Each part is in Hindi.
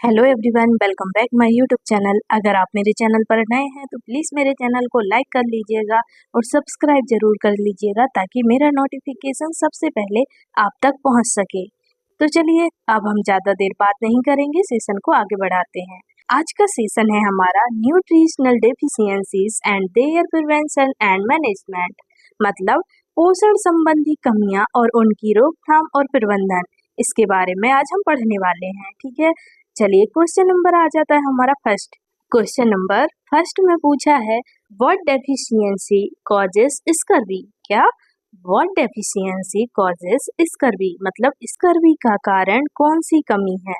Hello everyone, welcome back my YouTube channel. अगर आप मेरे चैनल पर नए हैं तो प्लीज़ मेरे चैनल को लाइक कर लीजिएगा और सब्सक्राइब जरूर कर लीजिएगा ताकि मेरा नोटिफिकेशन सबसे पहले आप तक पहुंच सके। तो चलिए अब हम ज़्यादा देर बात नहीं करेंगे, सेशन को आगे बढ़ाते हैं। आज का सेशन है हमारा nutritional deficiencies and their prevention and management, मतलब पोषण संबंधी कमियां और उनकी रोकथाम और प्रबंधन। इसके बारे में आज हम पढ़ने वाले हैं। ठीक है, चलिए क्वेश्चन नंबर आ जाता है हमारा फर्स्ट। क्वेश्चन नंबर फर्स्ट में पूछा है व्हाट डेफिशिएंसी कॉजेस स्कर्वी। क्या? व्हाट डेफिशिएंसी कॉजेस स्कर्वी, मतलब स्कर्वी का कारण कौन सी कमी है।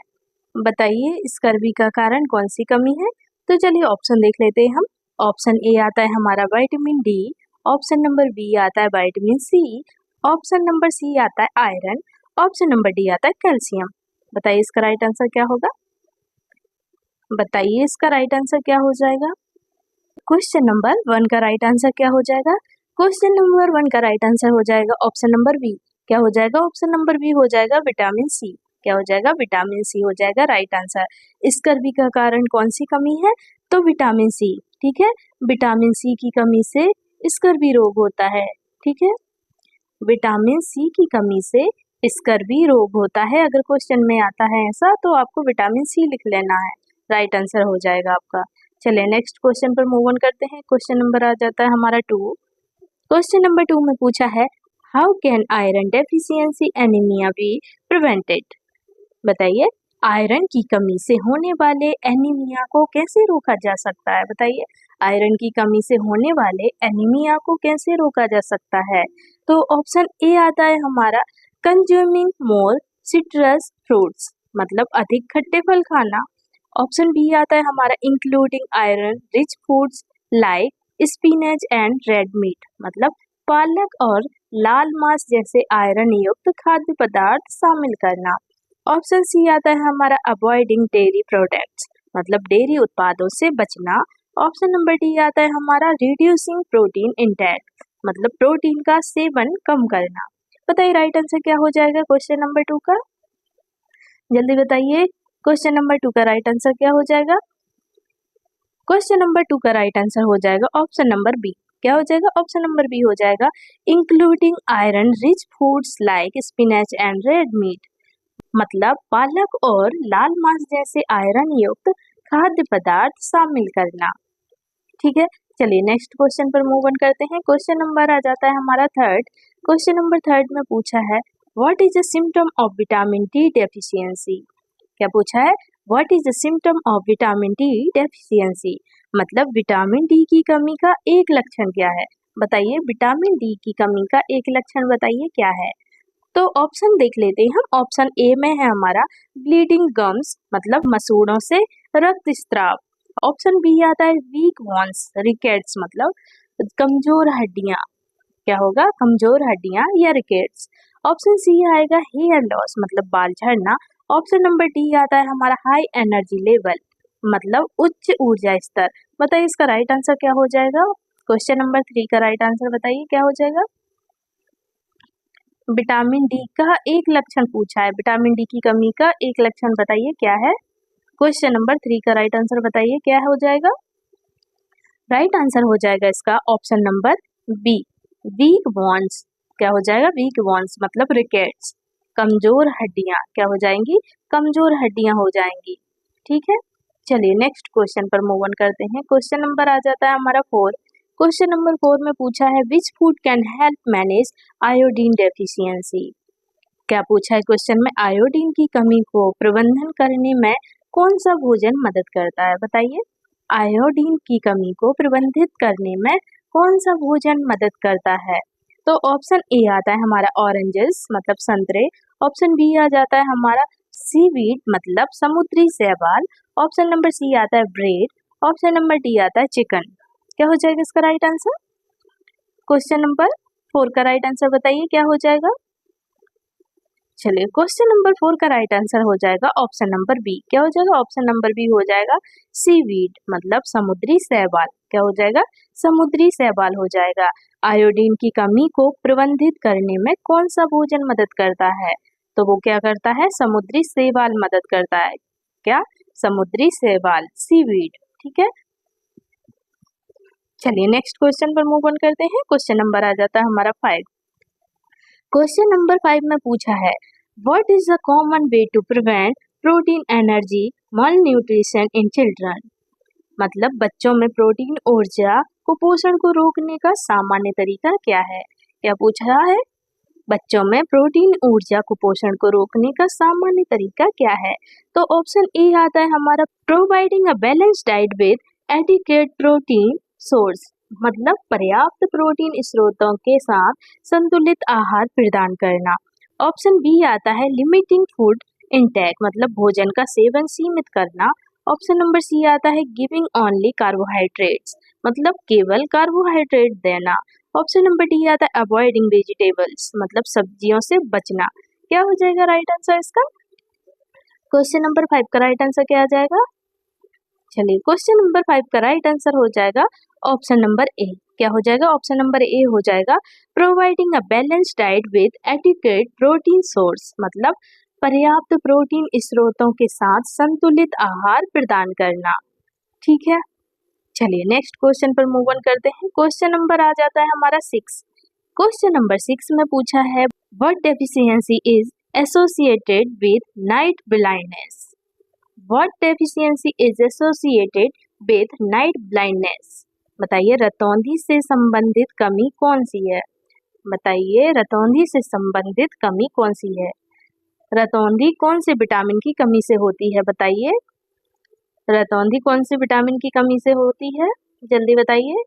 बताइए स्कर्वी का कारण कौन सी कमी है। तो चलिए ऑप्शन देख लेते हैं हम। ऑप्शन ए आता है हमारा vitamin D, option number B आता है vitamin C, option number C आता है आयरन, ऑप्शन नंबर डी आता है कैल्शियम। बताइए इसका राइट आंसर क्या होगा। बताइए इसका राइट आंसर क्या हो जाएगा। क्वेश्चन नंबर 1 का राइट आंसर क्या हो जाएगा। क्वेश्चन नंबर 1 का राइट आंसर हो जाएगा ऑप्शन नंबर बी। क्या हो जाएगा? ऑप्शन नंबर बी हो जाएगा विटामिन सी। क्या हो जाएगा? विटामिन सी हो जाएगा राइट आंसर। स्कर्वी का कारण कौन सी कमी है? तो विटामिन सी। ठीक है, विटामिन सी की कमी से स्कर्वी रोग होता है। ठीक है, विटामिन सी की कमी से स्कर्वी रोग होता है। अगर क्वेश्चन में आता है ऐसा तो आपको विटामिन सी लिख लेना है, राइट आंसर हो जाएगा आपका। चलिए नेक्स्ट क्वेश्चन पर मूव ऑन करते हैं। क्वेश्चन नंबर आ जाता है हमारा 2। क्वेश्चन नंबर 2 में पूछा है how can iron deficiency anaemia be prevented. बताइए आयरन की कमी से होने वाले एनीमिया को कैसे रोका जा सकता है। बताइए आयरन की कमी से होने वाले एनीमिया को कैसे रोका जा सकता है। तो ऑप्शन ए आता है हमारा कंज्यूमिंग मोर सिट्रस फ्रूट्स, मतलब अधिक खट्टे फल खाना। ऑप्शन बी आता है हमारा including iron rich foods like spinach and red meat, मतलब पालक और लाल मांस जैसे आयरन युक्त खाद्य पदार्थ शामिल करना। ऑप्शन सी आता है हमारा अवॉइडिंग डेयरी प्रोडक्ट्स, मतलब डेयरी उत्पादों से बचना। ऑप्शन नंबर डी आता है हमारा रिड्यूसिंग प्रोटीन इंटेक, मतलब प्रोटीन का सेवन कम करना। बताइए राइट आंसर क्या हो जाएगा क्वेश्चन नंबर 2 का। जल्दी बताइए क्वेश्चन नंबर 2 का राइट आंसर क्या हो जाएगा। क्वेश्चन नंबर 2 का राइट आंसर हो जाएगा ऑप्शन नंबर बी। क्या हो जाएगा? ऑप्शन नंबर बी हो जाएगा including iron rich foods like spinach and red meat, मतलब पालक और लाल मांस जैसे आयरन युक्त खाद्य पदार्थ शामिल करना। ठीक है, चलिए नेक्स्ट क्वेश्चन पर मूव ऑन करते हैं। क्वेश्चन नंबर आ जाता है हमारा 3rd। क्वेश्चन नंबर 3rd में पूछा है what is the symptom of vitamin D deficiency. क्या पूछा है? What is the symptom of vitamin D deficiency, मतलब विटामिन डी की कमी का एक लक्षण क्या है। बताइए विटामिन डी की कमी का एक लक्षण बताइए क्या है। तो ऑप्शन देख लेते हैं हम। ऑप्शन ए में है हमारा ब्लीडिंग गम्स, मतलब मसूड़ों से रक्तस्राव। ऑप्शन बी आता है वीक बोन्स रिकेट्स, मतलब कमजोर हड्डियां। क्या होगा? कमजोर हड्डियां या रिकेट्स। ऑप्शन सी आएगा हेयर लॉस, मतलब बाल झड़ना। ऑप्शन नंबर डी आता है हमारा हाई एनर्जी लेवल, मतलब उच्च ऊर्जा स्तर। बताइए इसका राइट आंसर क्या हो जाएगा। क्वेश्चन नंबर 3 का राइट आंसर बताइए क्या हो जाएगा। विटामिन डी का एक लक्षण पूछा है, विटामिन डी की कमी का एक लक्षण बताइए क्या है। क्वेश्चन नंबर 3 का राइट आंसर बताइए क्या हो जाएगा। राइट आंसर हो जाएगा इसका option number be weak bones. क्या हो जाएगा? वीक बोन्स, मतलब रिकेट्स, कमजोर हड्डियां। क्या हो जाएंगी? कमजोर हड्डियां हो जाएंगी। ठीक है, चलिए नेक्स्ट क्वेश्चन पर मूव ऑन करते हैं। क्वेश्चन नंबर आ जाता है हमारा 4। क्वेश्चन नंबर 4 में पूछा है which food can help manage iodine deficiency. क्या पूछा है क्वेश्चन में? आयोडीन की कमी को प्रबंधन करने में कौन सा भोजन मदद करता है। बताइए आयोडीन की कमी को प्रबंधित करने में कौन सा भोजन मदद करता है। तो ऑप्शन ए आता है हमारा ऑरेंजेस, मतलब संतरे। ऑप्शन बी आ जाता है हमारा सीवीड, मतलब समुद्री शैवाल। ऑप्शन नंबर सी आता है ब्रेड। ऑप्शन नंबर डी आता है चिकन। क्या हो जाएगा इसका राइट आंसर। क्वेश्चन नंबर 4 का राइट आंसर बताइए क्या हो जाएगा। चलिए क्वेश्चन नंबर 4 का राइट आंसर हो जाएगा ऑप्शन नंबर बी। क्या हो जाएगा? ऑप्शन नंबर बी हो जाएगा सीवीड, मतलब समुद्री शैवाल। क्या हो जाएगा? समुद्री शैवाल हो जाएगा। आयोडीन की कमी को प्रबंधित करने में कौन सा भोजन मदद करता है। तो वो क्या करता है? समुद्री शैवाल मदद करता है। क्या? समुद्री शैवाल, सीवीड। ठीक है, चलिए नेक्स्ट क्वेश्चन पर मूव ऑन करते हैं। क्वेश्चन नंबर आ जाता है हमारा 5। क्वेश्चन नंबर 5 में पूछा है what is the common way to prevent protein energy malnutrition in children. मतलब बच्चों में प्रोटीन ऊर्जा कुपोषण को रोकने का सामान्य तरीका क्या है? क्या पूछा है? बच्चों में प्रोटीन ऊर्जा कुपोषण को रोकने का सामान्य तरीका क्या है? तो ऑप्शन ए आता है हमारा providing a balance diet with adequate protein source. मतलब पर्याप्त प्रोटीन स्रोतों के साथ संतुलित आहार प्रदान करना। ऑप्शन बी आता है लिमिटिंग फूड इंटेक। मतलब भोजन का सेवन सीमित करना। ऑप्शन नंबर सी आता है गिविंग ओनली कार्बोहाइड्रेट्स। मतलब केवल कार्बोहाइड्रेट देना। ऑप्शन नंबर डी आता है अवॉइडिंग वेजिटेबल्स। मतलब सब्जियों से बचना। क्या हो जाएगा राइट आंसर इसका? क्वेश्चन नंबर 5 का राइट आंसर क्या आ जाएगा? चलिए क्वेश्चन नंबर 5 का राइट आंसर हो जाएगा ऑप्शन नंबर ए। क्या हो जाएगा? ऑप्शन नंबर ए हो जाएगा providing a balance diet with adequate protein source. मतलब पर्याप्त प्रोटीन स्रोतों के साथ संतुलित आहार प्रदान करना। ठीक है, चलिए नेक्स्ट क्वेश्चन पर मूव ऑन करते हैं। क्वेश्चन नंबर आ जाता है हमारा 6। क्वेश्चन नंबर 6 में पूछा है what deficiency is associated with night blindness. What deficiency is associated with night blindness. बताइए रतौंधी से संबंधित कमी कौन सी है? बताइए रतौंधी से संबंधित कमी कौन सी है? रतौंधी कौन से विटामिन की कमी से होती है? बताइए रतौंधी कौन से विटामिन की कमी से होती है? जल्दी बताइए।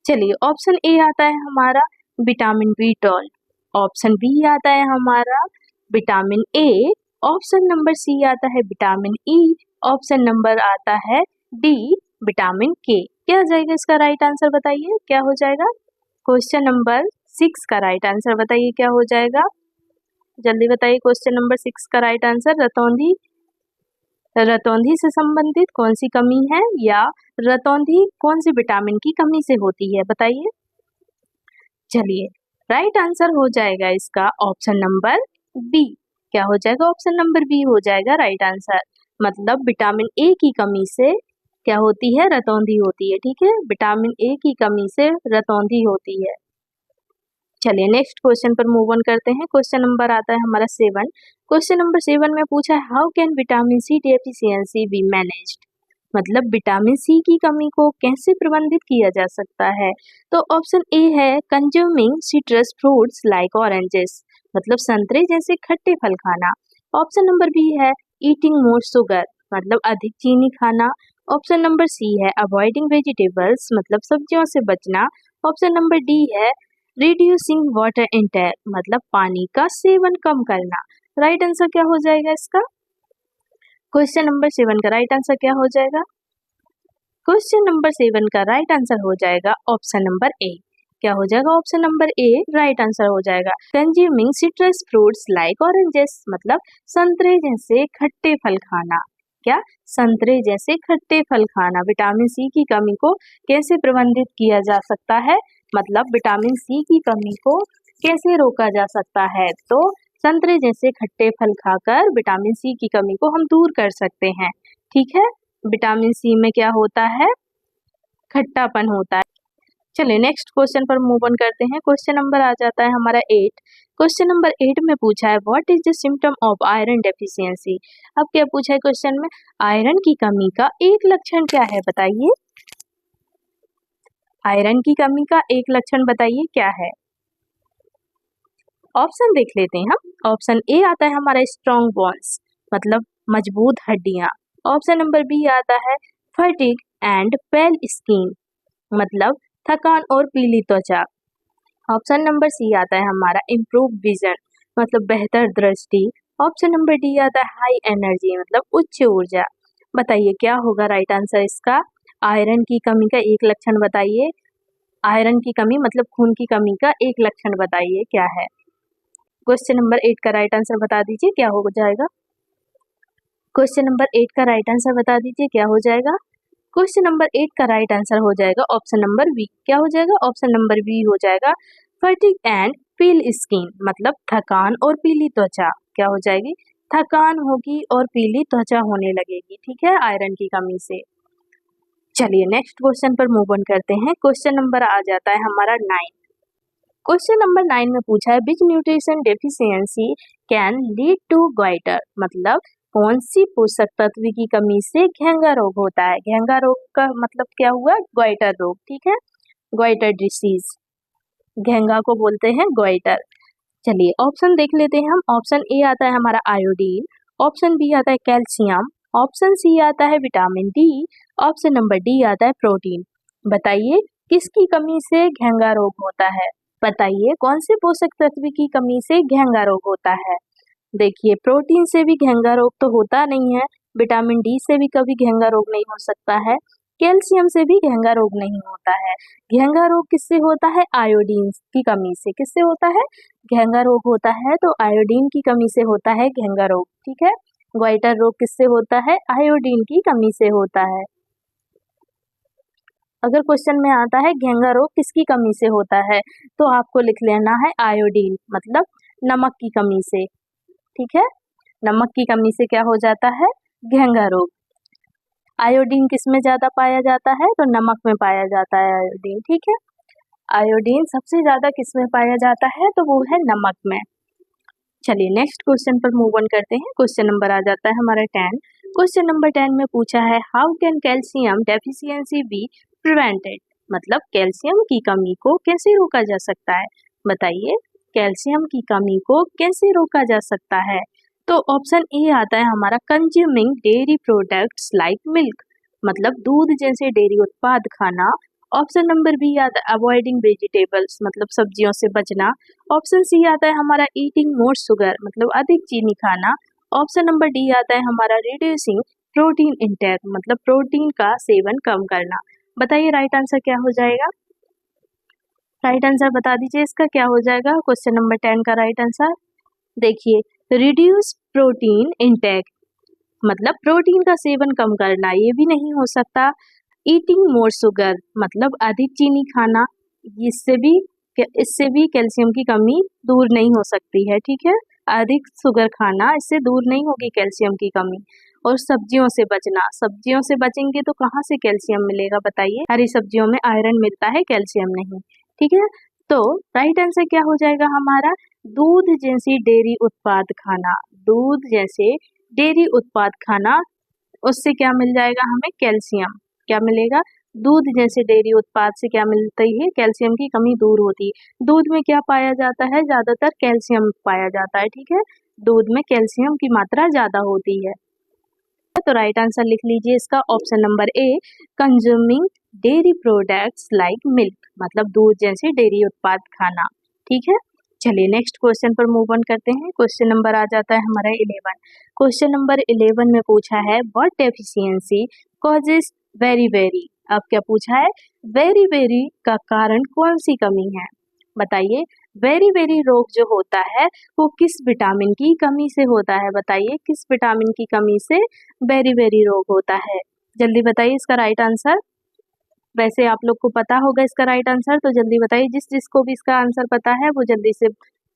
चलिए ऑप्शन ए आता है हमारा विटामिन बी12। ऑप्शन बी आता है हमारा vitamin A. Option number C आता है विटामिन ई। ऑप्शन नंबर आता है डी विटामिन के। क्या हो जाएगा इसका राइट आंसर? बताइए क्या हो जाएगा? क्वेश्चन नंबर 6 का राइट आंसर बताइए क्या हो जाएगा? जल्दी बताइए क्वेश्चन नंबर 6 का राइट आंसर। रतौंधी से संबंधित कौन सी कमी है या रतौंधी कौन सी विटामिन की कमी से होती है? बताइए। चलिए राइट आंसर हो जाएगा इसका ऑप्शन नंबर बी। क्या हो जाएगा? ऑप्शन नंबर बी हो जाएगा राइट आंसर। मतलब विटामिन ए की कमी से क्या होती है? रतौंधी होती है। ठीक है, विटामिन ए की कमी से रतौंधी होती है। चलिए नेक्स्ट क्वेश्चन पर मूव ऑन करते हैं। क्वेश्चन नंबर आता है हमारा 7। क्वेश्चन नंबर 7 में पूछा है how can vitamin C deficiency be managed. मतलब विटामिन सी की कमी को कैसे प्रबंधित किया जा सकता है? तो ऑप्शन ए है consuming citrus fruits like oranges. मतलब संतरे जैसे खट्टे फल खाना। ऑप्शन नंबर बी है ईटिंग मोर शुगर। मतलब अधिक चीनी खाना। ऑप्शन नंबर सी है अवॉइडिंग वेजिटेबल्स। मतलब सब्जियों से बचना। ऑप्शन नंबर डी है रिड्यूसिंग वाटर इंटेक। मतलब पानी का सेवन कम करना। राइट आंसर क्या हो जाएगा इसका? क्वेश्चन नंबर 7 का राइट आंसर क्या हो जाएगा? क्वेश्चन नंबर 7 का राइट आंसर हो जाएगा ऑप्शन नंबर ए। क्या हो जाएगा? Option number A right answer हो जाएगा consuming citrus fruits like oranges. मतलब संतरे जैसे खट्टे फल खाना। क्या? संतरे जैसे खट्टे फल खाना। विटामिन सी की कमी को कैसे प्रबंधित किया जा सकता है? मतलब विटामिन सी की कमी को कैसे रोका जा सकता है? तो संतरे जैसे खट्टे फल खाकर विटामिन सी की कमी को हम दूर कर सकते हैं। ठीक है, विटामिन सी में क्या होता है? खट्टापन होता है। चलिए नेक्स्ट क्वेश्चन पर मूव ऑन करते हैं। क्वेश्चन नंबर आ जाता है हमारा 8। क्वेश्चन नंबर 8 में पूछा है what is the symptom of iron deficiency. अब क्या पूछा है क्वेश्चन में? आयरन की कमी का एक लक्षण क्या है? बताइए। आयरन की कमी का एक लक्षण बताइए क्या है? ऑप्शन देख लेते हैं हम। ऑप्शन ए आता है हमारा स्ट्रॉन्ग बोन्स। मतलब मजबूत हड्डियां। ऑप्शन नंबर बी आता है फटीग एंड पेल स्किन। मतलब थकान और पीली त्वचा। ऑप्शन नंबर सी आता है हमारा इम्प्रूव विजन। मतलब बेहतर दृष्टि। ऑप्शन नंबर डी आता है हाई एनर्जी। मतलब उच्च ऊर्जा। बताइए क्या होगा राइट आंसर इसका? आयरन की कमी का एक लक्षण बताइए। आयरन की कमी मतलब खून की कमी का एक लक्षण बताइए क्या है? क्वेश्चन नंबर 8 का राइट आंसर बता दीजिए क्या हो जाएगा? क्वेश्चन नंबर 8 का राइट आंसर बता दीजिए क्या हो जाएगा? क्वेश्चन नंबर 8 का राइट आंसर हो जाएगा ऑप्शन नंबर बी। क्या हो जाएगा? ऑप्शन नंबर बी हो जाएगा फटीग एंड पील स्किन। मतलब थकान और पीली त्वचा। क्या हो जाएगी? थकान होगी और पीली त्वचा होने लगेगी, ठीक है, आयरन की कमी से। चलिए नेक्स्ट क्वेश्चन पर मूव ऑन करते हैं। क्वेश्चन नंबर आ जाता है हमारा 9। क्वेश्चन नंबर 9 में पूछा है which nutrition deficiency can lead to goitre, मतलब कौन सी पोषक तत्व की कमी से घेंगा रोग होता है। घेंगा रोग का मतलब क्या हुआ, गोइटर रोग, ठीक है, गोइटर डिसीज, घेंगा को बोलते हैं गोइटर। चलिए ऑप्शन देख लेते हैं हम। ऑप्शन ए आता है हमारा आयोडीन, ऑप्शन बी आता है कैल्शियम, ऑप्शन सी आता है vitamin D, option number D आता है प्रोटीन। बताइए किसकी कमी से घेंगा रोग होता है, बताइए कौन से पोषक तत्व की कमी से घेंगा रोग होता है। देखिए प्रोटीन से भी घेंगा रोग तो होता नहीं है, विटामिन डी से भी कभी घेंगा रोग नहीं हो सकता है, कैल्शियम से भी घेंगा रोग नहीं होता है। घेंगा रोग किससे होता है, आयोडीन की कमी से। किससे होता है, घेंगा रोग होता है तो आयोडीन की कमी से होता है घेंगा रोग, ठीक है। गोइटर रोग किससे होता है, आयोडीन की कमी से होता है। अगर क्वेश्चन में आता है घेंगा रोग किसकी कमी से होता है तो आपको लिख लेना है आयोडीन, मतलब नमक की कमी से, ठीक है, नमक की कमी से क्या हो जाता है, घेंगा रोग। आयोडीन किस में ज्यादा पाया जाता है तो नमक में पाया जाता है आयोडीन, ठीक है। आयोडीन सबसे ज्यादा किस में पाया जाता है तो वो है नमक में। चलिए नेक्स्ट क्वेश्चन पर मूव ऑन करते हैं। क्वेश्चन नंबर आ जाता है हमारा 10। क्वेश्चन नंबर 10 में पूछा है how can calcium deficiency be prevented, मतलब कैल्शियम की कमी को कैसे रोका जा सकता है। बताइए कैल्शियम की कमी को कैसे रोका जा सकता है। तो ऑप्शन ए आता है हमारा consuming dairy products like milk, मतलब दूध जैसे डेयरी उत्पाद खाना। ऑप्शन नंबर बी आता है अवॉइडिंग वेजिटेबल्स, मतलब सब्जियों से बचना। ऑप्शन सी आता है हमारा ईटिंग मोर शुगर, मतलब अधिक चीनी खाना। ऑप्शन नंबर डी आता है हमारा रिड्यूसिंग प्रोटीन इंटेक, मतलब प्रोटीन का सेवन कम करना। बताइए राइट आंसर क्या हो जाएगा, राइट आंसर बता दीजिए इसका क्या हो जाएगा क्वेश्चन नंबर 10 का राइट आंसर। देखिए रिड्यूस प्रोटीन इंटेक, मतलब प्रोटीन का सेवन कम करना, ये भी नहीं हो सकता। ईटिंग मोर शुगर, मतलब अधिक चीनी खाना, इससे भी कैल्शियम की कमी दूर नहीं हो सकती है, ठीक है। अधिक शुगर खाना, इससे दूर नहीं होगी कैल्शियम की कमी। और सब्जियों से बचना, सब्जियों से बचेंगे तो कहाँ से कैल्शियम मिलेगा, बताइए। हरी सब्जियों में आयरन मिलता है, कैल्शियम नहीं, ठीक है। तो राइट आंसर क्या हो जाएगा हमारा, दूध जैसी डेयरी उत्पाद खाना। दूध जैसे डेयरी उत्पाद खाना, उससे क्या मिल जाएगा हमें, कैल्शियम। क्या मिलेगा, दूध जैसे डेयरी उत्पाद से क्या मिलती है, कैल्शियम की कमी दूर होती है। दूध में क्या पाया जाता है, ज्यादातर कैल्शियम पाया जाता है, ठीक है, दूध में कैल्शियम की मात्रा ज्यादा होती है। तो राइट आंसर लिख लीजिए इसका ऑप्शन नंबर ए consuming dairy products like milk, मतलब दूध जैसे डेयरी उत्पाद खाना, ठीक है। चलिए नेक्स्ट क्वेश्चन पर मूव ऑन करते हैं। क्वेश्चन नंबर आ जाता है हमारा 11। क्वेश्चन नंबर 11 में पूछा है what deficiency causes very very. अब क्या पूछा है, वेरी वेरी का कारण कौन सी कमी है। बताइए वेरी वेरी रोग जो होता है वो किस विटामिन की कमी से होता है। बताइए किस विटामिन की कमी से वेरी वेरी रोग होता है, जल्दी बताइए इसका राइट आंसर। वैसे आप लोग को पता होगा इसका राइट आंसर, तो जल्दी बताइए। जिसको भी इसका आंसर पता है वो जल्दी से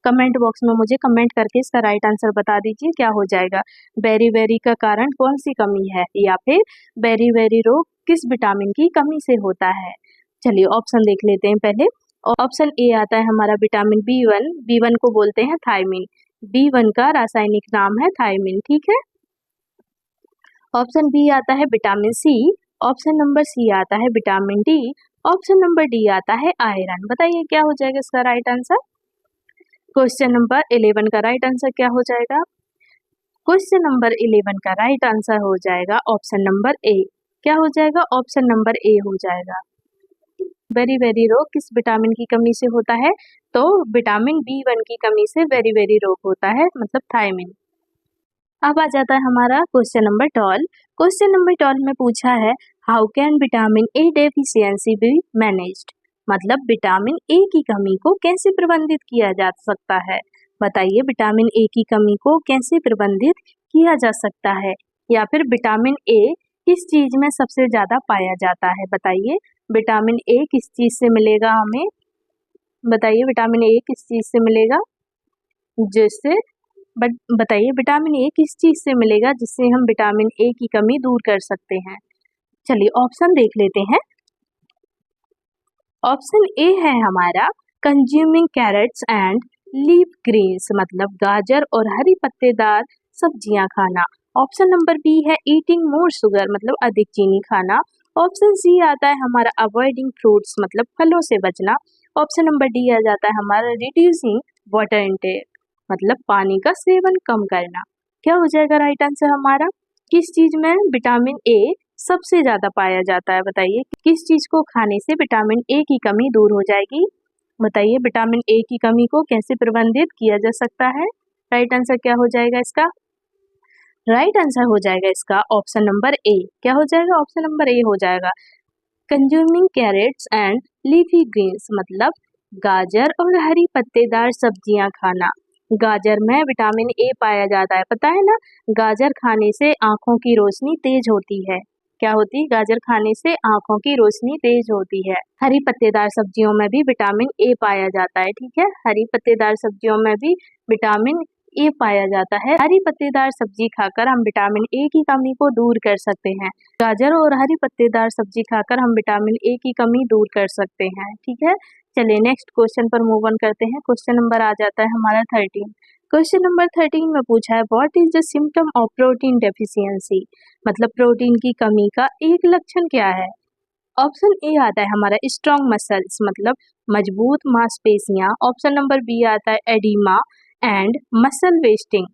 कमेंट बॉक्स में मुझे कमेंट करके इसका राइट आंसर बता दीजिए क्या हो जाएगा। बेरी बेरी का कारण कौन सी कमी है, या फिर बेरी बेरी रोग किस विटामिन की कमी से होता है। चलिए ऑप्शन देख लेते हैं पहले। ऑप्शन ए आता है हमारा विटामिन B1, B1 को बोलते हैं थायमिन, B1 का रासायनिक नाम है थायमिन, ठीक है। ऑप्शन बी आता है vitamin C, option number C आता है vitamin D, option number D आता है आयरन। बताइए क्या हो जाएगा इसका राइट आंसर। क्वेश्चन नंबर 11 का राइट आंसर क्या हो जाएगा, क्वेश्चन नंबर 11 का राइट आंसर हो जाएगा ऑप्शन नंबर ए। क्या हो जाएगा, ऑप्शन नंबर ए हो जाएगा। वेरी वेरी रोग किस विटामिन की कमी से होता है, तो विटामिन B1 की कमी से वेरी वेरी रोग होता है, मतलब थायमिन। अब आ जाता है हमारा क्वेश्चन नंबर 12। क्वेश्चन नंबर 12 में पूछा है how can vitamin A deficiency be managed, मतलब विटामिन ए की कमी को कैसे प्रबंधित किया जा सकता है। बताइए विटामिन ए की कमी को कैसे प्रबंधित किया जा सकता है, या फिर विटामिन ए किस चीज में सबसे ज्यादा पाया जाता है। बताइए विटामिन ए किस चीज से मिलेगा हमें, बताइए विटामिन ए किस चीज से मिलेगा, जैसे बट बताइए विटामिन ए किस चीज़ से मिलेगा जिससे हम विटामिन ए की कमी दूर कर सकते हैं। चलिए ऑप्शन देख लेते हैं। ऑप्शन ए है हमारा consuming carrots and leaf greens, मतलब गाजर और हरी पत्तेदार सब्जियां खाना। ऑप्शन नंबर बी है ईटिंग मोर शुगर, मतलब अधिक चीनी खाना। ऑप्शन सी आता है हमारा अवॉइडिंग फ्रूट्स, मतलब फलों से बचना। ऑप्शन नंबर डी आ जाता है हमारा रिड्यूसिंग वाटर इनटेक, मतलब पानी का सेवन कम करना। क्या हो जाएगा राइट आंसर हमारा? किस चीज में विटामिन ए सबसे ज्यादा पाया जाता है? बताइए किस चीज को खाने से विटामिन ए की कमी दूर हो जाएगी? बताइए विटामिन ए की कमी को कैसे प्रबंधित किया जा सकता है? राइट आंसर क्या हो जाएगा इसका? राइट आंसर हो जाएगा इसका ऑप्शन नंबर ए। क्या हो जाएगा? ऑप्शन नंबर ए हो जाएगा consuming carrots and leafy greens, मतलब गाजर और हरी पत्तेदार सब्जियां खाना। गाजर में विटामिन ए पाया जाता है, पता है ना? गाजर खाने से आंखों की रोशनी तेज होती है। क्या होती है? गाजर खाने से आंखों की रोशनी तेज होती है। हरी पत्तेदार सब्जियों में भी विटामिन ए पाया जाता है, ठीक है? हरी पत्तेदार सब्जियों में भी विटामिन ए पाया जाता है। हरी पत्तेदार सब्जी खाकर हम विटामिन ए की कमी को दूर कर सकते हैं। गाजर और हरी पत्तेदार सब्जी खाकर हम विटामिन ए की कमी दूर कर सकते हैं, ठीक है? चलिए नेक्स्ट क्वेश्चन पर मूव ऑन करते हैं। क्वेश्चन नंबर आ जाता है हमारा 13। क्वेश्चन नंबर 13 में पूछा है what is the symptom of protein deficiency, मतलब प्रोटीन की कमी का एक लक्षण क्या है? ऑप्शन ए आता है हमारा स्ट्रॉन्ग मसल्स, मतलब मजबूत मांसपेशियां। ऑप्शन नंबर बी आता है एडिमा एंड मसल वेस्टिंग,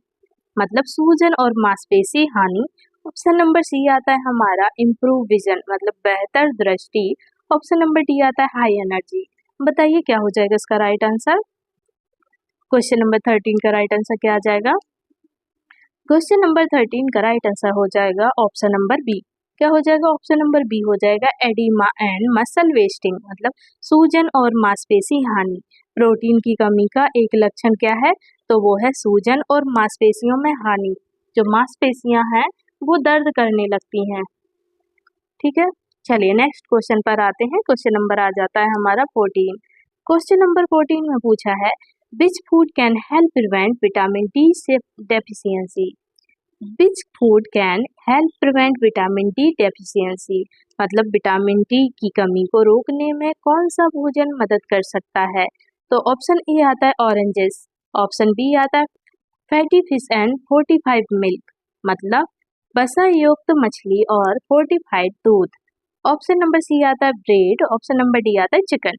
मतलब सूजन और मांसपेशी हानि। ऑप्शन नंबर सी आता है हमारा इम्प्रूव विजन, मतलब बेहतर दृष्टि। ऑप्शन नंबर डी आता है हाई एनर्जी। बताइए क्या हो जाएगा इसका राइट आंसर? क्वेश्चन नंबर 13 का राइट आंसर क्या आ जाएगा? क्वेश्चन नंबर 13 का राइट आंसर हो जाएगा ऑप्शन नंबर बी। क्या हो जाएगा? ऑप्शन नंबर बी हो जाएगा एडिमा एंड मसल वेस्टिंग, मतलब सूजन और मांसपेशी हानि। प्रोटीन की कमी का एक लक्षण क्या है? तो वो है सूजन और मांसपेशियों में हानि। जो मांसपेशियां हैं वो दर्द करने लगती हैं, ठीक है? चलिए नेक्स्ट क्वेश्चन पर आते हैं। क्वेश्चन नंबर आ जाता है हमारा 14। क्वेश्चन नंबर 14 में पूछा है which food can help prevent vitamin D से deficiency. Which food can help prevent vitamin D deficiency, मतलब विटामिन डी की कमी को रोकने में कौन सा भोजन मदद कर सकता है? तो ऑप्शन ए आता है ऑरेंजेस। ऑप्शन बी आता है fatty fish and fortified milk, मतलब वसा युक्त मछली और फोर्टिफाइड दूध। ऑप्शन नंबर सी आता है ब्रेड। ऑप्शन नंबर डी आता है चिकन।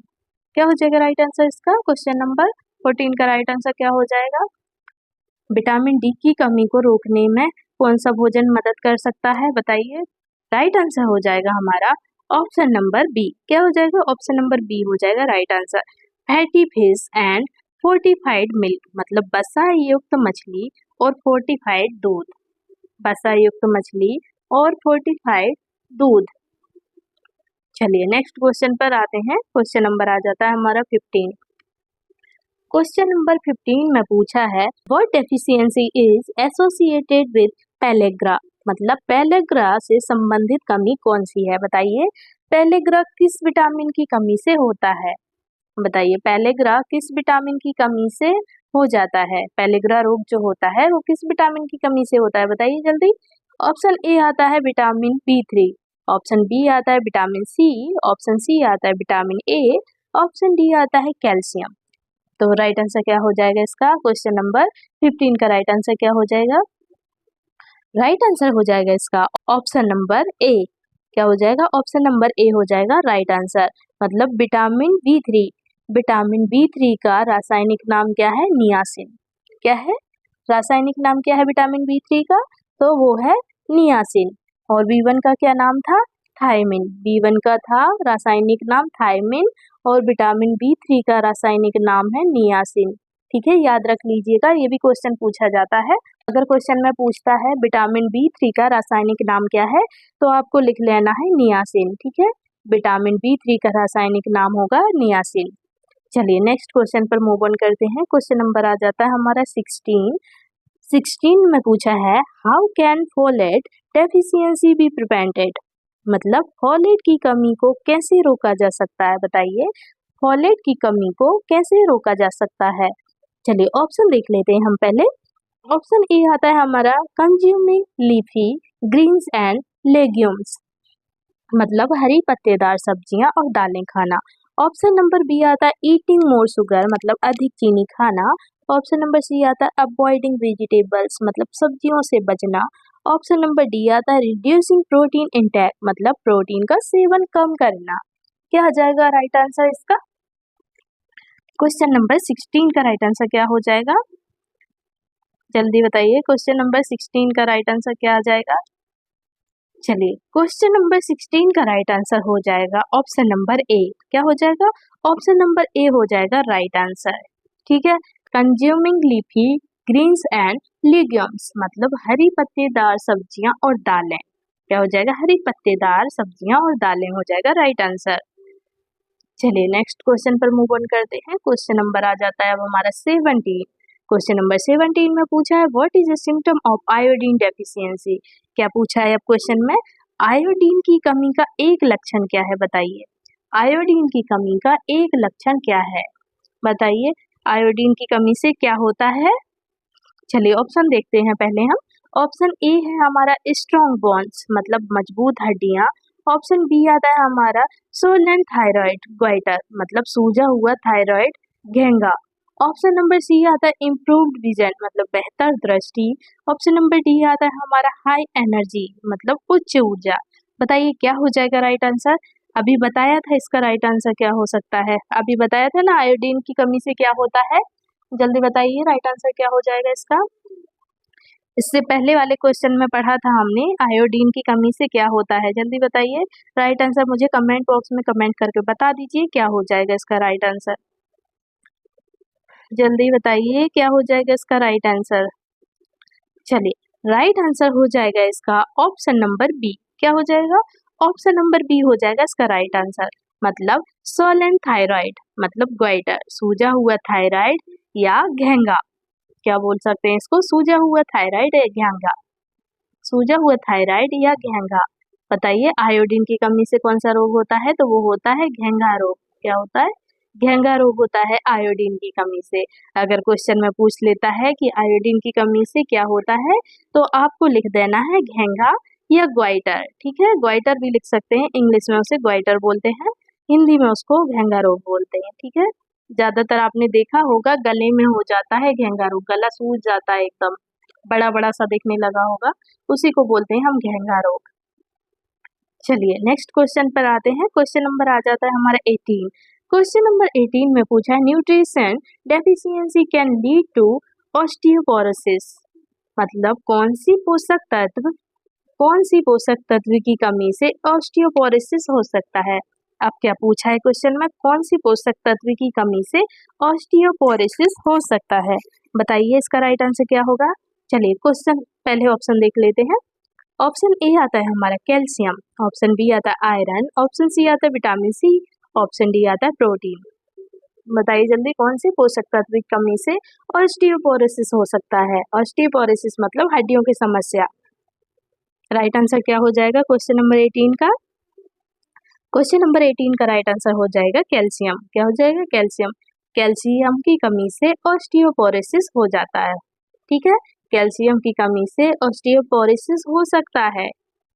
क्या हो जाएगा राइट आंसर इसका? क्वेश्चन नंबर 14 का राइट आंसर क्या हो जाएगा? विटामिन डी की कमी को रोकने में कौन सा भोजन मदद कर सकता है? बताइए। राइट आंसर हो जाएगा हमारा ऑप्शन नंबर बी। क्या हो जाएगा? ऑप्शन नंबर बी हो जाएगा right answer fatty fish and fortified milk, मतलब वसा युक्त मछली और फोर्टिफाइड दूध। वसा युक्त मछली और फोर्टिफाइड दूध। चलिए नेक्स्ट क्वेश्चन पर आते हैं। क्वेश्चन नंबर आ जाता है हमारा 15। क्वेश्चन नंबर 15 में पूछा है what deficiency is associated with pellagra, मतलब पेलेग्रा से संबंधित कमी कौन सी है? बताइए पेलेग्रा किस विटामिन की कमी से होता है? बताइए पेलेग्रा किस विटामिन की कमी से हो जाता है? पेलेग्रा रोग जो होता है वो किस विटामिन की कमी से होता है? बताइए जल्दी। ऑप्शन ए आता है विटामिन बी3। ऑप्शन बी आता है विटामिन सी। ऑप्शन सी आता है विटामिन ए। ऑप्शन डी आता है कैल्शियम। तो राइट आंसर क्या हो जाएगा इसका? क्वेश्चन नंबर 15 का राइट आंसर क्या हो जाएगा? राइट आंसर हो जाएगा इसका ऑप्शन नंबर ए। क्या हो जाएगा? ऑप्शन नंबर ए हो जाएगा राइट आंसर, मतलब विटामिन बी3। विटामिन बी3 का रासायनिक नाम क्या है? नियासिन। क्या है? रासायनिक नाम क्या है विटामिन बी3 का? तो वो है नियासिन। और बी1 का क्या नाम था? थायमिन। बी1 का था रासायनिक नाम थायमिन और विटामिन बी3 का रासायनिक नाम है नियासिन। ठीक है, याद रख लीजिएगा, ये भी क्वेश्चन पूछा जाता है। अगर क्वेश्चन में पूछता है विटामिन बी3 का रासायनिक नाम क्या है तो आपको लिख लेना है नियासिन। ठीक है, विटामिन बी3 का रासायनिक नाम होगा नियासिन। चलिए नेक्स्ट क्वेश्चन पर मूव ऑन करते हैं। क्वेश्चन नंबर आ जाता है हमारा 16 में पूछा है how can folate deficiency be prevented, मतलब फोलेट की कमी को कैसे रोका जा सकता है? बताइए फोलेट की कमी को कैसे रोका जा सकता है। चलिए ऑप्शन देख लेते हैं हम पहले। ऑप्शन ए आता है हमारा consuming leafy greens and legumes, मतलब हरी पत्तेदार सब्जियां और दालें खाना। ऑप्शन नंबर बी आता है ईटिंग मोर शुगर, मतलब अधिक चीनी खाना। ऑप्शन नंबर सी आता है अवॉइडिंग वेजिटेबल्स, मतलब सब्जियों से बचना। ऑप्शन नंबर डी आता है रिड्यूसिंग प्रोटीन इंटेक, मतलब प्रोटीन का सेवन कम करना। क्या आ जाएगा राइट आंसर इसका? क्वेश्चन नंबर 16 का राइट आंसर क्या हो जाएगा? जल्दी बताइए, क्वेश्चन नंबर 16 का राइट आंसर क्या आ जाएगा? चलिए, क्वेश्चन नंबर 16 का राइट आंसर हो जाएगा ऑप्शन नंबर ए। क्या हो जाएगा? ऑप्शन नंबर ए हो जाएगा राइट आंसर। ठीक है, consuming leafy greens and legumes, मतलब हरी पत्तेदार सब्जियां और दालें। क्या हो जाएगा? हरी पत्तेदार सब्जियां और दालें हो जाएगा राइट आंसर। चलिए, नेक्स्ट क्वेश्चन पर मूव ऑन करते हैं। क्वेश्चन नंबर आ जाता है अब हमारा 17। क्वेश्चन नंबर 17 में पूछा है what is a symptom of iodine deficiency. क्या पूछा है अब क्वेश्चन में? आयोडीन की कमी का एक लक्षण क्या है, बताइए। आयोडीन की कमी का एक लक्षण क्या है, बताइए। आयोडीन की कमी से क्या होता है? चलिए, ऑप्शन देखते हैं पहले हम। ऑप्शन ए है हमारा स्ट्रॉन्ग बोन्स, मतलब मजबूत हड्डियां। ऑप्शन बी आता है हमारा सोलन थायराइड ग्वाइटर, मतलब सूजा हुआ थायराइड घेंगा। ऑप्शन नंबर सी आता है इम्प्रूव्ड विजन, मतलब बेहतर दृष्टि। ऑप्शन नंबर डी आता है हमारा हाई एनर्जी, मतलब उच्च ऊर्जा। बताइए क्या हो जाएगा राइट आंसर? अभी बताया था इसका राइट आंसर क्या हो सकता है, अभी बताया था ना आयोडीन की कमी से क्या होता है। जल्दी बताइए राइट आंसर क्या हो जाएगा इसका? इससे पहले वाले क्वेश्चन में पढ़ा था हमने आयोडीन की कमी से क्या होता है। जल्दी बताइए राइट आंसर, मुझे कमेंट बॉक्स में कमेंट करके बता दीजिए क्या हो जाएगा इसका राइट आंसर। जल्दी बताइए क्या हो जाएगा इसका राइट आंसर। चलिए, राइट आंसर हो जाएगा इसका ऑप्शन नंबर बी। क्या हो जाएगा? ऑप्शन नंबर बी हो जाएगा इसका राइट आंसर, मतलब सोलन थायराइड, मतलब ग्वाइटर, सूजा हुआ थायराइड या घेंगा। क्या बोल सकते हैं इसको? सूजा हुआ थायराइड या घेंगा। सूजा हुआ थायराइड या घेंगा। बताइए आयोडीन की कमी से कौन सा रोग होता है? तो वो होता है घेंगा रोग। क्या होता है? घेंगा रोग होता है आयोडीन की कमी से। अगर क्वेश्चन में पूछ लेता है कि आयोडीन की कमी से क्या होता है, तो आपको लिख देना है घेंगा या ग्वाइटर। ठीक है, ग्वाइटर भी लिख सकते हैं, इंग्लिश में उसे ग्वाइटर बोलते हैं, हिंदी में उसको घेंगा रोग बोलते हैं। ठीक है, ज्यादातर आपने देखा होगा गले में हो जाता है घेंगा रोग, गला सूज जाता है एकदम, बड़ा बड़ा सा दिखने लगा होगा, उसी को बोलते हैं हम घेंगा रोग। चलिए, नेक्स्ट क्वेश्चन पर आते हैं। क्वेश्चन नंबर आ जाता है हमारा 18। क्वेश्चन नंबर 18 में पूछा है nutrition deficiency can lead to osteoporosis, मतलब कौन सी पोषक तत्व की कमी से ऑस्टियोपोरोसिस हो सकता है। अब क्या पूछा है क्वेश्चन में? कौन सी पोषक तत्व की कमी से ऑस्टियोपोरोसिस हो सकता है, बताइए इसका राइट आंसर क्या होगा। चलिए, क्वेश्चन पहले ऑप्शन देख लेते हैं। ऑप्शन ए आता है हमारा कैल्शियम, ऑप्शन बी आता है आयरन, ऑप्शन सी आता है विटामिन सी, ऑप्शन डी आता है प्रोटीन। बताइए जल्दी कौन से पोषक तत्व की कमी से ऑस्टियोपोरोसिस हो सकता है। ऑस्टियोपोरोसिस मतलब हड्डियों की समस्या। राइट आंसर क्या हो जाएगा क्वेश्चन नंबर 18 का? क्वेश्चन नंबर 18 का राइट आंसर हो जाएगा कैल्शियम। क्या हो जाएगा? कैल्शियम। कैल्शियम की कमी से ऑस्टियोपोरोसिस हो जाता है। ठीक है, कैल्शियम की कमी से ऑस्टियोपोरोसिस हो सकता है।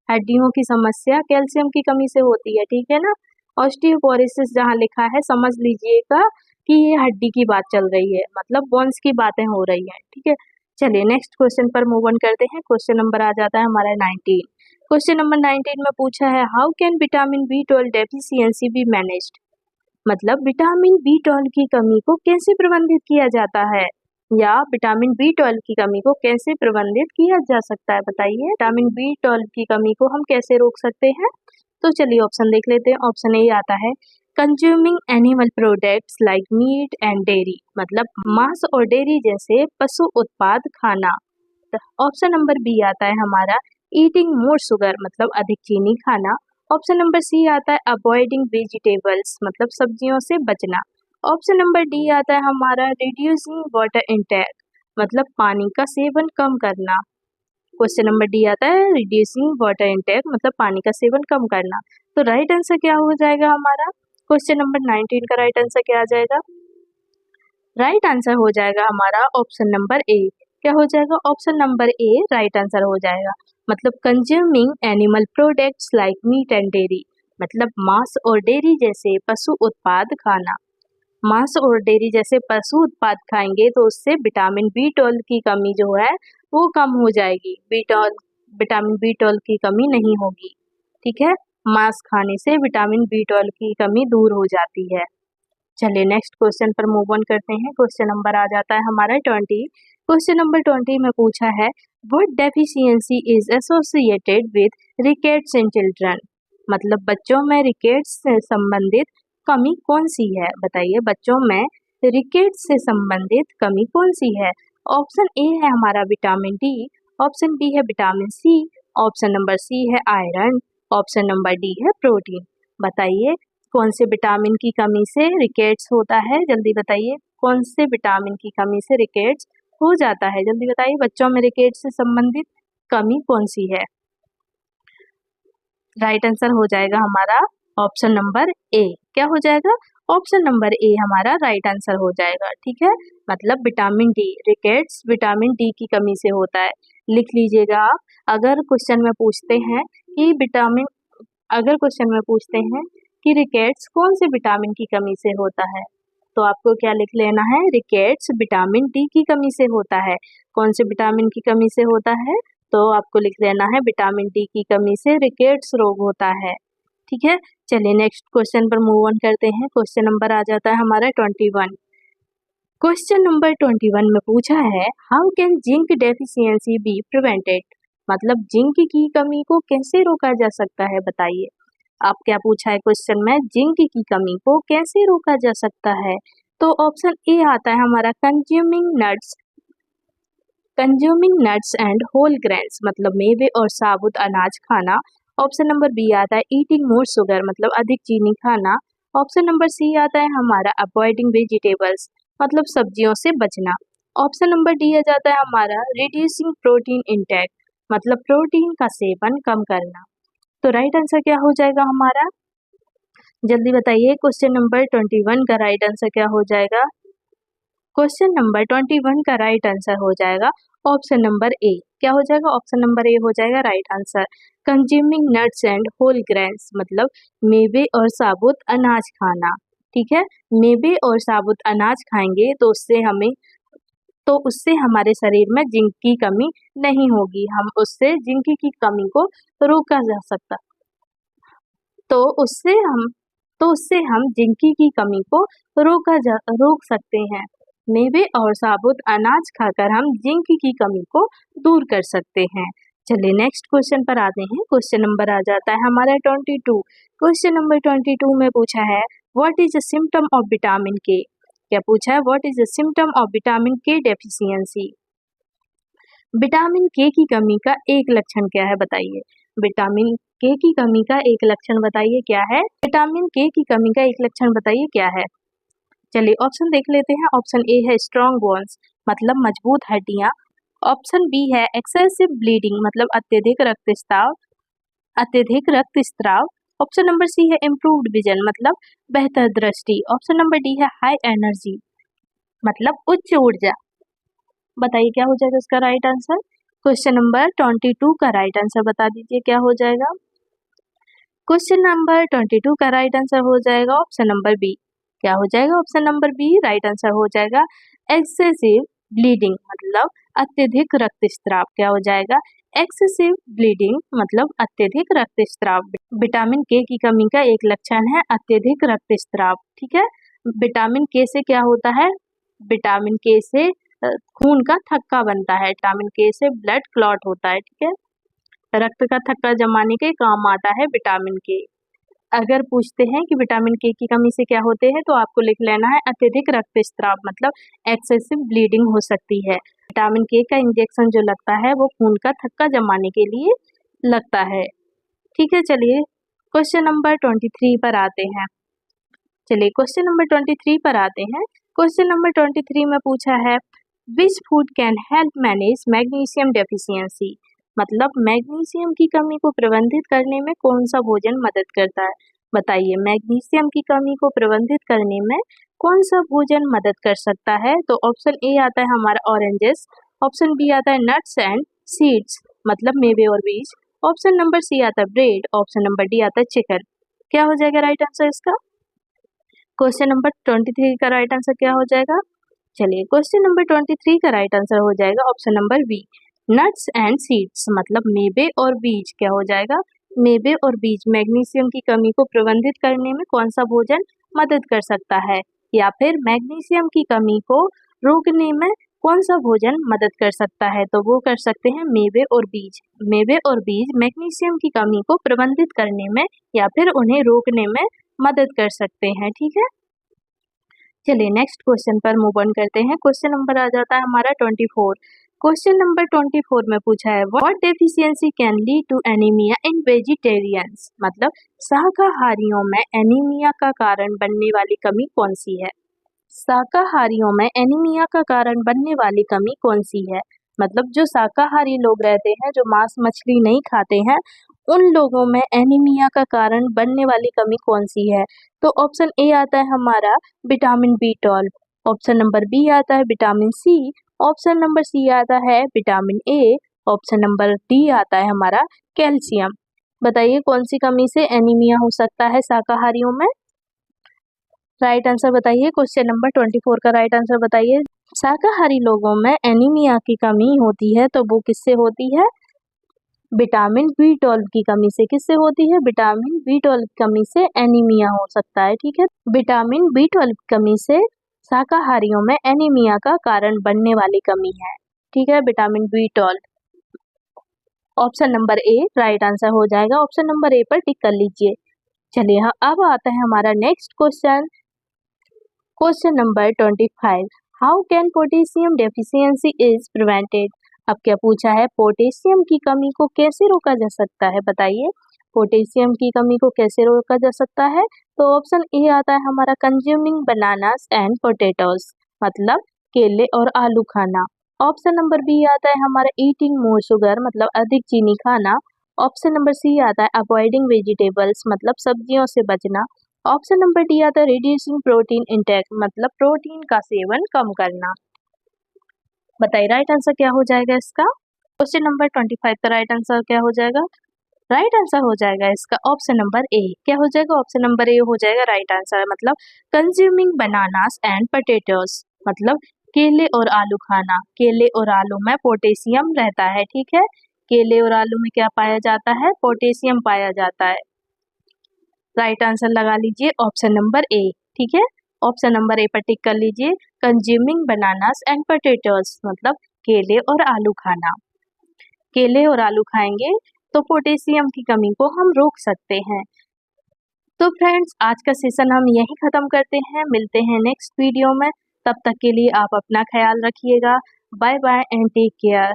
हड्डियों की समस्या कैल्शियम की कमी से होती है। ठीक है ना, ऑस्टियोपोरोसिस जहाँ लिखा है समझ लीजिएगा कि ये हड्डी की बात चल रही है, मतलब बोन्स की बातें हो रही है। ठीक है, चलिए नेक्स्ट क्वेश्चन पर मूव ऑन करते हैं। क्वेश्चन नंबर आ जाता है हमारा 19। क्वेश्चन नंबर 19 में पूछा है how can vitamin B12 deficiency be managed, मतलब विटामिन B12 की कमी को कैसे प्रबंधित किया जाता है, या विटामिन B12 की कमी को कैसे प्रबंधित किया जा सकता है। बताइए विटामिन B12 की कमी को हम कैसे रोक सकते हैं। तो चलिए ऑप्शन देख लेते हैं। ऑप्शन ए आता है consuming animal products like meat and dairy, मतलब मांस और डेयरी जैसे पशु उत्पाद खाना। ऑप्शन नंबर बी आता है हमारा ईटिंग मोर शुगर, मतलब अधिक चीनी खाना। ऑप्शन नंबर सी आता है अवॉइडिंग वेजिटेबल्स, मतलब सब्जियों से बचना। ऑप्शन नंबर डी आता है हमारा रिड्यूसिंग वाटर इंटेक, मतलब पानी का सेवन कम करना। क्वेश्चन नंबर डी आता है रिड्यूसिंग वाटर इंटेक, मतलब पानी का सेवन कम करना। तो राइट आंसर क्या हो जाएगा हमारा? क्वेश्चन नंबर 19 का राइट आंसर क्या आ जाएगा? राइट आंसर हो जाएगा हमारा ऑप्शन नंबर ए, क्या हो जाएगा? Option number A right answer हो जाएगा। मतलब consuming animal products like meat and dairy, मतलब मांस और डेयरी जैसे पशु उत्पाद खाना। मांस और डेयरी जैसे पशु उत्पाद खाएंगे तो उससे विटामिन B12 की कमी जो है वो कम हो जाएगी। विटामिन B12 की कमी नहीं होगी। ठीक है, मांस खाने से विटामिन B12 की कमी दूर हो जाती है। चलिए नेक्स्ट क्वेश्चन पर मूव ऑन करते हैं। क्वेश्चन नंबर आ जाता है हमारा 20। क्वेश्चन नंबर 20 में पूछा है what deficiency is associated with rickets in children, मतलब बच्चों में रिकेट्स से संबंधित कमी कौन सी है? बताइए, बच्चों में रिकेट्स से संबंधित कमी कौन सी है? ऑप्शन ए है हमारा विटामिन डी, ऑप्शन बी है vitamin C, option number C है आयरन, ऑप्शन नंबर डी है प्रोटीन। बताइए कौन से विटामिन की कमी से रिकेट्स होता है? जल्दी बताइए, कौन से विटामिन की कमी से रिकेट्स हो जाता है? जल्दी बताइए, बच्चों में रिकेट्स से संबंधित कमी कौन सी है? राइट आंसर हो जाएगा हमारा ऑप्शन नंबर ए। क्या हो जाएगा? ऑप्शन नंबर ए हमारा राइट आंसर हो जाएगा। ठीक है, मतलब vitamin D, rickets vitamin D की कमी से होता है। लिख लीजिएगा आप। अगर क्वेश्चन में पूछते हैं कि रिकेट्स कौन से विटामिन की कमी से होता है, तो आपको क्या लिख लेना है? रिकेट्स विटामिन डी की कमी से होता है। कौन से विटामिन की कमी से होता है? तो आपको लिख लेना है विटामिन डी की कमी से रिकेट्स रोग होता है। ठीक है, चलिए नेक्स्ट क्वेश्चन पर मूव ऑन करते हैं। क्वेश्चन नंबर आ जाता है हमारा 21। क्वेश्चन नंबर 21 में पूछा है how can zinc deficiency be prevented, मतलब जिंक की कमी को कैसे रोका जा सकता है? बताइए, आप क्या पूछा है क्वेश्चन में? जिंक की कमी को कैसे रोका जा सकता है? तो ऑप्शन ए आता है हमारा consuming nuts and whole grains, मतलब मेवे और साबुत अनाज खाना। ऑप्शन नंबर बी आता है ईटिंग मोर शुगर, मतलब अधिक चीनी खाना। ऑप्शन नंबर सी आता है हमारा अवॉइडिंग वेजिटेबल्स, मतलब सब्जियों से बचना। ऑप्शन नंबर डी आ जाता है हमारा रिड्यूसिंग प्रोटीन इंटेक, मतलब प्रोटीन का सेवन कम करना। तो राइट आंसर क्या हो जाएगा हमारा? जल्दी बताइए, क्वेश्चन नंबर 21 का राइट आंसर क्या हो जाएगा? क्वेश्चन नंबर 21 का राइट आंसर हो जाएगा ऑप्शन नंबर ए। क्या हो जाएगा? ऑप्शन नंबर ए हो जाएगा right answer. Consuming nuts and whole grains, मतलब मेवे और साबुत अनाज खाना। ठीक है, मेवे और साबुत अनाज खाएंगे तो उससे हमारे शरीर में जिंक की कमी नहीं होगी। हम उससे जिंक की कमी को रोका जा सकता, तो उससे हम जिंक की कमी को रोक सकते हैं। मेवे और साबुत अनाज खाकर हम जिंक की कमी को दूर कर सकते हैं। चलिए नेक्स्ट क्वेश्चन पर आते हैं। क्वेश्चन नंबर आ जाता है हमारा 22। क्वेश्चन नंबर 22 में पूछा है what is the symptom of vitamin के। क्या पूछा है? What is the symptom of vitamin के डेफिशिएंसी। विटामिन के की कमी का एक लक्षण क्या है? बताइए, विटामिन के की कमी का एक लक्षण बताइए क्या है? विटामिन के की कमी का एक लक्षण बताइए क्या है? चलिए ऑप्शन देख लेते हैं। ऑप्शन ए है स्ट्रॉन्ग बोन्स, मतलब मजबूत हड्डियां। ऑप्शन बी है एक्सेसिव ब्लीडिंग, मतलब अत्यधिक रक्तस्राव। ऑप्शन नंबर सी है इम्प्रूव्ड विजन, मतलब बेहतर दृष्टि। ऑप्शन नंबर डी है हाई एनर्जी, मतलब उच्च ऊर्जा। बताइए क्या हो जाएगा इसका राइट आंसर? क्वेश्चन नंबर 22 का राइट आंसर बता दीजिए क्या हो जाएगा? क्वेश्चन नंबर 22 का राइट आंसर हो जाएगा ऑप्शन नंबर बी। क्या हो जाएगा? Option number B right answer हो जाएगा एक्सेसिव ब्लीडिंग, मतलब अत्यधिक रक्तस्राव। क्या हो जाएगा? एक्सेसिव ब्लीडिंग, मतलब अत्यधिक रक्तस्राव। विटामिन के की कमी का एक लक्षण है अत्यधिक रक्तस्राव। ठीक है, विटामिन के से क्या होता है? विटामिन के से खून का थक्का बनता है। विटामिन के से ब्लड क्लॉट होता है। ठीक है, रक्त का थक्का जमाने के काम आता है विटामिन के। अगर पूछते हैं कि विटामिन के की कमी से क्या होते हैं, तो आपको लिख लेना है अत्यधिक रक्तस्राव, मतलब एक्सेसिव ब्लीडिंग हो सकती है। विटामिन के का इंजेक्शन जो लगता है वो खून का थक्का जमाने के लिए लगता है। ठीक है, चलिए क्वेश्चन नंबर 23 पर आते हैं। क्वेश्चन नंबर 23 में पूछा है which food can help manage magnesium deficiency, मतलब मैग्नीशियम की कमी को प्रबंधित करने में कौन सा भोजन मदद करता है? बताइए, मैग्नीशियम की कमी को प्रबंधित करने में कौन सा भोजन मदद कर सकता है? तो ऑप्शन ए आता है हमारा ऑरेंजेस, ऑप्शन बी आता है नट्स एंड सीड्स, मतलब मेवे और बीज। ऑप्शन नंबर सी आता है ब्रेड। ऑप्शन नंबर डी आता है चिकन। क्या हो जाएगा राइट आंसर इसका? क्वेश्चन नंबर 23 का राइट आंसर क्या हो जाएगा? चलिए, क्वेश्चन नंबर 23 का राइट आंसर हो जाएगा option number B, nuts and seeds, मतलब मेवे और बीज। क्या हो जाएगा? मेवे और बीज मैग्नीशियम की कमी को प्रबंधित करने में कौन सा भोजन मदद कर सकता है, या फिर मैग्नीशियम की कमी को रोकने में कौन सा भोजन मदद कर सकता है? तो वो कर सकते हैं मेवे और बीज। मेवे और बीज मैग्नीशियम की कमी को प्रबंधित करने में या फिर उन्हें रोकने में मदद कर सकते हैं। ठीक है, चलिए नेक्स्ट क्वेश्चन पर मूव ऑन करते हैं। क्वेश्चन नंबर आ जाता है हमारा 24। क्वेश्चन नंबर 24 में पूछा है what deficiency can lead to anaemia in vegetarians, मतलब शाकाहारियों में एनीमिया का कारण बनने वाली कमी कौन सी है? शाकाहारियों में एनीमिया का कारण बनने वाली कमी कौन सी है, मतलब जो शाकाहारी लोग रहते हैं, जो मांस मछली नहीं खाते हैं, उन लोगों में एनीमिया का कारण बनने वाली कमी कौन सी है? तो ऑप्शन ए आता है हमारा vitamin B12, option number B आता है vitamin C, option number C आता है vitamin A, option number D आता है हमारा कैल्शियम। बताइए कौन सी कमी से एनीमिया हो सकता है शाकाहारियों में? राइट आंसर बताइए। क्वेश्चन नंबर 24 का राइट आंसर बताइए। शाकाहारी लोगों में एनीमिया की कमी होती है तो वो किससे होती है? विटामिन B12 की कमी से। किससे होती है? विटामिन B12 की कमी से एनीमिया हो सकता है। ठीक है, विटामिन B12 की कमी से शाकाहारियों में एनीमिया का कारण बनने वाली कमी है। ठीक है, vitamin B12। Option number A right answer हो जाएगा। ऑप्शन नंबर ए पर टिक कर लीजिए। चलिए हाँ, अब आता है हमारा next question, question number 25। How can potassium deficiency is prevented? अब क्या पूछा है, पोटेशियम की कमी को कैसे रोका जा सकता है? बताइए पोटेशियम की कमी को कैसे रोका जा सकता है? तो ऑप्शन ए आता है हमारा कंज्यूमिंग बनानास एंड पोटैटोज, मतलब केले और आलू खाना। ऑप्शन नंबर बी आता है हमारा ईटिंग मोर शुगर, मतलब अधिक चीनी खाना। ऑप्शन नंबर सी आता है अवॉइडिंग वेजिटेबल्स, मतलब सब्जियों से बचना। ऑप्शन नंबर डी आता है रिड्यूसिंग प्रोटीन इंटेक, मतलब प्रोटीन का सेवन कम करना। बताइए राइट आंसर क्या हो जाएगा इसका? क्वेश्चन नंबर 25 का राइट आंसर क्या हो जाएगा? राइट आंसर हो जाएगा इसका ऑप्शन नंबर ए। क्या हो जाएगा? ऑप्शन नंबर ए हो जाएगा राइट आंसर, मतलब कंज्यूमिंग बनानास एंड पोटैटोज, मतलब केले और आलू खाना। केले और आलू में पोटेशियम रहता है। ठीक है, केले और आलू में क्या पाया जाता है? पोटेशियम पाया जाता है। राइट आंसर लगा लीजिए ऑप्शन नंबर ए। ठीक है, ऑप्शन नंबर ए पर टिक कर लीजिए, कंज्यूमिंग बनानास एंड पोटैटोज, मतलब केले और आलू खाना। केले और आलू खाएंगे तो पोटेशियम की कमी को हम रोक सकते हैं। तो फ्रेंड्स, आज का सेशन हम यहीं खत्म करते हैं। मिलते हैं नेक्स्ट वीडियो में, तब तक के लिए आप अपना ख्याल रखिएगा। Bye bye and take care.